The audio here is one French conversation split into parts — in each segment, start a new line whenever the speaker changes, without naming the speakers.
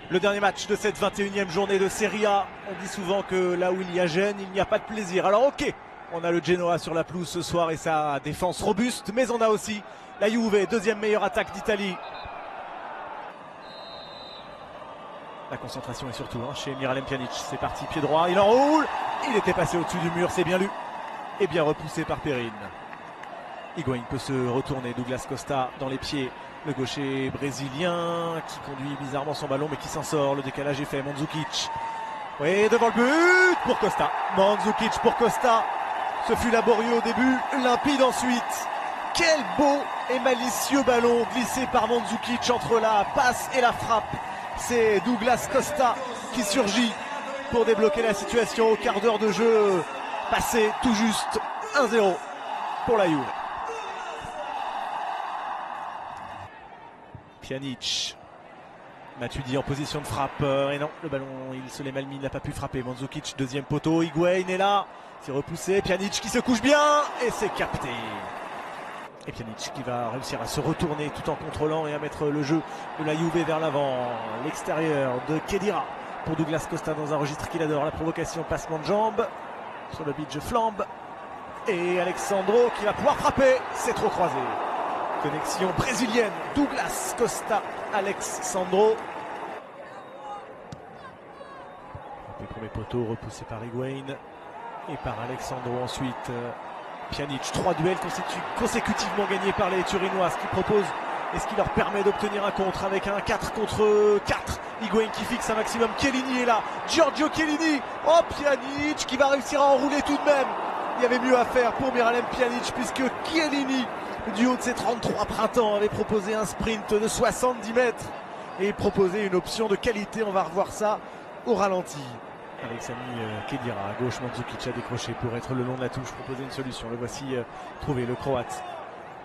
Le dernier match de cette 21e journée de Serie A. On dit souvent que là où il y a gêne, il n'y a pas de plaisir. Alors ok, on a le Genoa sur la pelouse ce soir et sa défense robuste, mais on a aussi la Juve, deuxième meilleure attaque d'Italie. La concentration est surtout chez Miralem Pjanic. C'est parti, pied droit, il enroule. Il était passé au-dessus du mur, c'est bien lu. Et bien repoussé par Perrine. Higuaín peut se retourner, Douglas Costa dans les pieds. Le gaucher brésilien qui conduit bizarrement son ballon mais qui s'en sort. Le décalage est fait, Mandzukic. Oui, devant le but pour Costa. Mandzukic pour Costa. Ce fut laborieux au début, limpide ensuite. Quel beau et malicieux ballon glissé par Mandzukic entre la passe et la frappe. C'est Douglas Costa qui surgit pour débloquer la situation au quart d'heure de jeu. Passé tout juste 1-0 pour la Juve. Pjanic. Matuidi en position de frappe. Et non, le ballon, il se l'est mal mis, il n'a pas pu frapper. Mandzukic, deuxième poteau. Higuaín est là. C'est repoussé. Pjanic qui se couche bien. Et c'est capté. Et Pjanic qui va réussir à se retourner tout en contrôlant et à mettre le jeu de la Juve vers l'avant. L'extérieur de Khedira pour Douglas Costa dans un registre qu'il adore. La provocation, passement de jambe. Sur le beach flambe. Et Alexandro qui va pouvoir frapper. C'est trop croisé. Connexion brésilienne. Douglas Costa, Alexandro. Le premier poteau repoussé par Higuaín et par Alexandro ensuite. Pjanic, 3 duels consécutivement gagnés par les Turinois, ce qui propose et ce qui leur permet d'obtenir un contre avec un 4 contre 4. Higuaín qui fixe un maximum, Chiellini est là, Giorgio Chiellini, oh Pjanic qui va réussir à enrouler tout de même. Il y avait mieux à faire pour Miralem Pjanic puisque Chiellini, du haut de ses 33 printemps, avait proposé un sprint de 70 mètres et proposé une option de qualité, on va revoir ça au ralenti. Avec Sami Khedira à gauche, Mandzukic a décroché pour être le long de la touche, proposer une solution. Le voici trouvé, le Croate.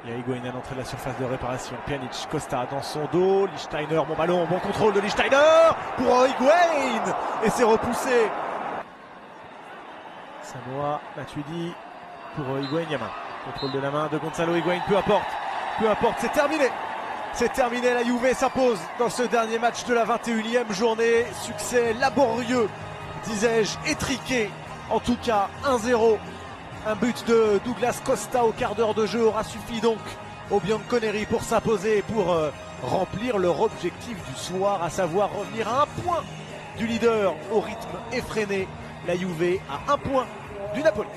Il y a Higuaín à l'entrée de la surface de réparation. Pjanic, Costa dans son dos. Lichtsteiner, bon ballon, bon contrôle de Lichtsteiner pour Higuaín. Et c'est repoussé. Samoa, Matuidi pour Higuaín, Yamin. Contrôle de la main de Gonzalo Higuaín, peu importe, c'est terminé. C'est terminé, la Juve s'impose dans ce dernier match de la 21e journée. Succès laborieux, disais-je, étriqué. En tout cas, 1-0. Un but de Douglas Costa au quart d'heure de jeu aura suffi donc aux Bianconeri pour s'imposer et pour remplir leur objectif du soir, à savoir revenir à 1 point du leader au rythme effréné. La Juve à 1 point du Napoli.